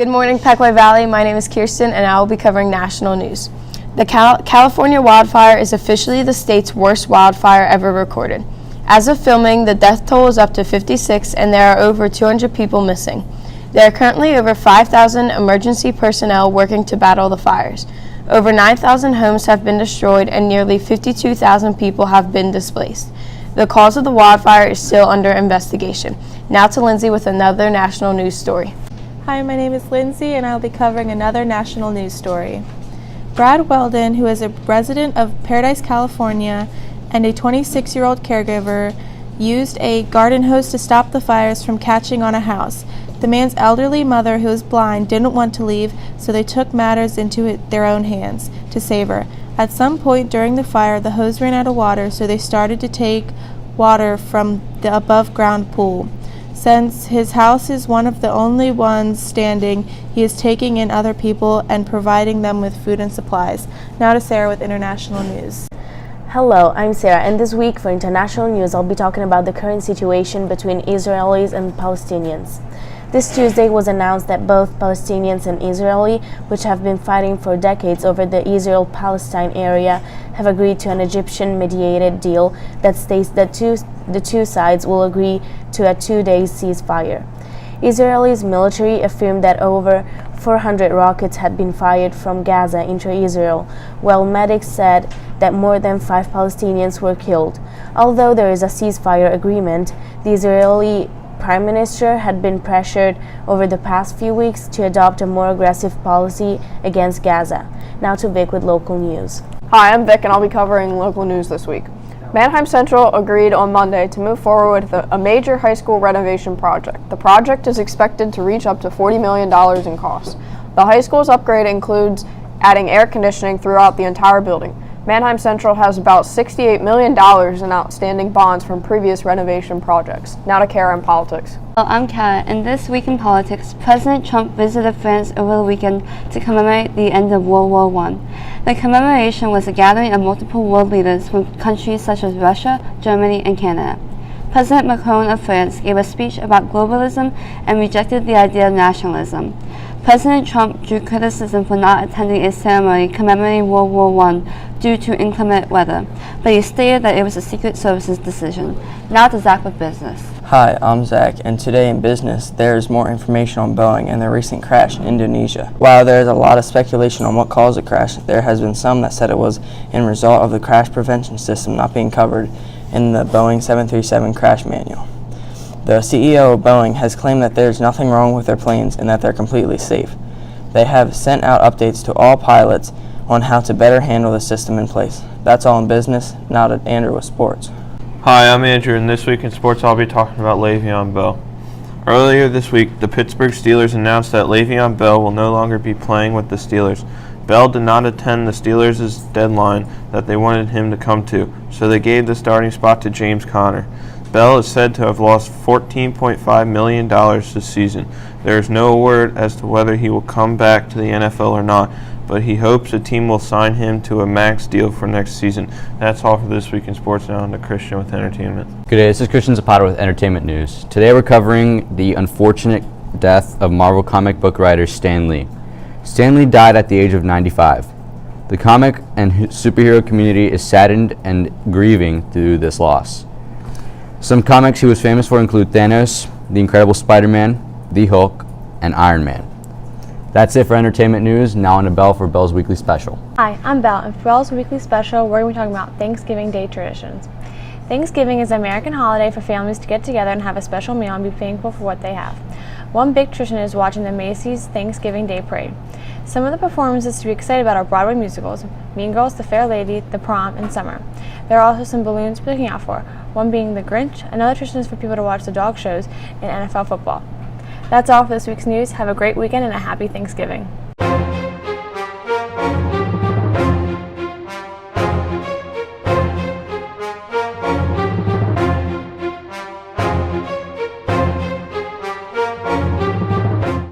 Good morning, Pequot Valley. My name is Kirsten, and I will be covering national news. The California wildfire is officially the state's worst wildfire ever recorded. As of filming, the death toll is up to 56, and there are over 200 people missing. There are currently over 5,000 emergency personnel working to battle the fires. Over 9,000 homes have been destroyed, and nearly 52,000 people have been displaced. The cause of the wildfire is still under investigation. Now to Lindsay with another national news story. Hi, my name is Lindsay, and I'll be covering another national news story. Brad Weldon, who is a resident of Paradise, California, and a 26-year-old caregiver, used a garden hose to stop the fires from catching on a house. The man's elderly mother, who is blind, didn't want to leave, so they took matters into their own hands to save her. At some point during the fire, the hose ran out of water, so they started to take water from the above-ground pool. Since his house is one of the only ones standing, he is taking in other people and providing them with food and supplies. Now to Sarah with international news. Hello, I'm Sarah, and this week for international news I'll be talking about the current situation between Israelis and Palestinians. This Tuesday was announced that both Palestinians and Israeli, which have been fighting for decades over the Israel-Palestine area, have agreed to an Egyptian-mediated deal that states that the two sides will agree to a 2-day ceasefire. Israel's military affirmed that over 400 rockets had been fired from Gaza into Israel, while medics said that more than 5 Palestinians were killed. Although there is a ceasefire agreement, the Israeli Prime Minister had been pressured over the past few weeks to adopt a more aggressive policy against Gaza. Now to Vic with local news. Hi, I'm Vic, and I'll be covering local news this week. Mannheim Central agreed on Monday to move forward with a major high school renovation project. The project is expected to reach up to $40 million in cost. The high school's upgrade includes adding air conditioning throughout the entire building. Mannheim Central has about $68 million in outstanding bonds from previous renovation projects. Now to Kara in politics. Hello, I'm Kara, and this week in politics, President Trump visited France over the weekend to commemorate the end of World War I. The commemoration was a gathering of multiple world leaders from countries such as Russia, Germany, and Canada. President Macron of France gave a speech about globalism and rejected the idea of nationalism. President Trump drew criticism for not attending a ceremony commemorating World War I due to inclement weather, but he stated that it was the Secret Service's decision. Now to Zach with business. Hi, I'm Zach, and today in business, there is more information on Boeing and the recent crash in Indonesia. While there is a lot of speculation on what caused the crash, there has been some that said it was in result of the crash prevention system not being covered in the Boeing 737 crash manual. The CEO of Boeing has claimed that there is nothing wrong with their planes and that they're completely safe. They have sent out updates to all pilots on how to better handle the system in place. That's all in business. Now to Andrew with sports. Hi, I'm Andrew, and this week in sports I'll be talking about Le'Veon Bell. Earlier this week, the Pittsburgh Steelers announced that Le'Veon Bell will no longer be playing with the Steelers. Bell did not attend the Steelers' deadline that they wanted him to come to, so they gave the starting spot to James Conner. Bell is said to have lost $14.5 million this season. There is no word as to whether he will come back to the NFL or not, but he hopes a team will sign him to a max deal for next season. That's all for this week in sports. Now on to Christian with entertainment. Good day, this is Christian Zapata with entertainment news. Today we're covering the unfortunate death of Marvel comic book writer Stan Lee. Stan Lee died at the age of 95. The comic and superhero community is saddened and grieving through this loss. Some comics he was famous for include Thanos, The Incredible Spider-Man, The Hulk, and Iron Man. That's it for entertainment news. Now on to Belle for Belle's Weekly Special. Hi, I'm Belle, and for Belle's Weekly Special, we're going to be talking about Thanksgiving Day traditions. Thanksgiving is an American holiday for families to get together and have a special meal and be thankful for what they have. One big tradition is watching the Macy's Thanksgiving Day Parade. Some of the performances to be excited about are Broadway musicals, Mean Girls, The Fair Lady, The Prom, and Summer. There are also some balloons to be looking out for, one being The Grinch. Another tradition is for people to watch the dog shows in NFL football. That's all for this week's news. Have a great weekend and a happy Thanksgiving.